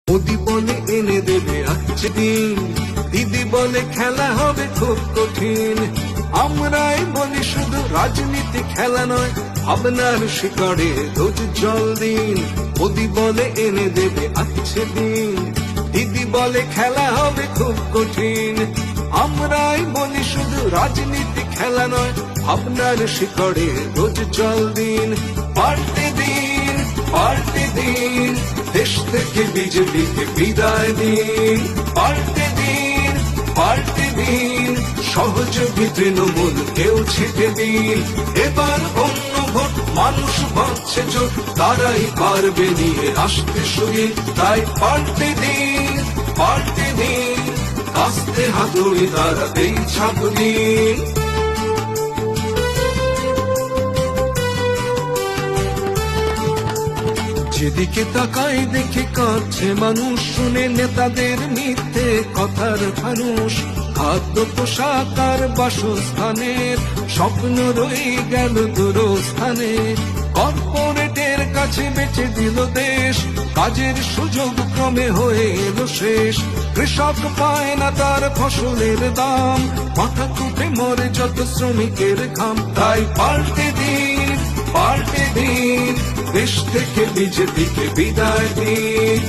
মোদি বলে এনে দেবে আজকে দিন, দিদি বলে খেলা হবে খুব কঠিন। আমরাই বলি শুধু রাজনীতি খেলা নয়, ভাবনার শিকারে রোজ জল দিন। মোদি বলে এনে দেবে আজকে দিন, দিদি বলে খেলা হবে খুব কঠিন। আমরাই বলি শুধু রাজনীতি খেলা নয়, ভাবনার শিকারে রোজ জল দিন। পাল্টে দিন, পাল্টে দিন, দেশ থেকে বিজেপিকে বিদায় দিন। পাল্টে দিন, পাল্টে দিন, সহযোগী তৃণমূল কেউ ছেটে দিন। এবার অন্য ভোট মানুষ বাঁচছে জোট, তারাই পারবে নিয়ে আসতে সুদিন। তাই পাল্টে দিন, পাল্টে দিন, কাস্তে হাতুড়ি তারাতেই ছাপ দিন। যেদিকে তাকাই দেখে কাঁদছে মানুষ, শুনে নেতাদের মিথ্যে কথার ফানুষ। খাদ্য পোশাক আর বাসস্থানের স্বপ্ন রয়ে গেল দূরস্থানে। কর্পোরেটের কাছে বেচে দিল দেশ, কাজের সুযোগ ক্রমে হয়ে এলো শেষ। কৃষক পায় না তার ফসলের দাম, মাথা কুটে মরে যত শ্রমিকের ঘাম। তাই পাল্টে দিন, পাল্টে দিন, দেশ থেকে বিজেপিকে বিদায় দিন।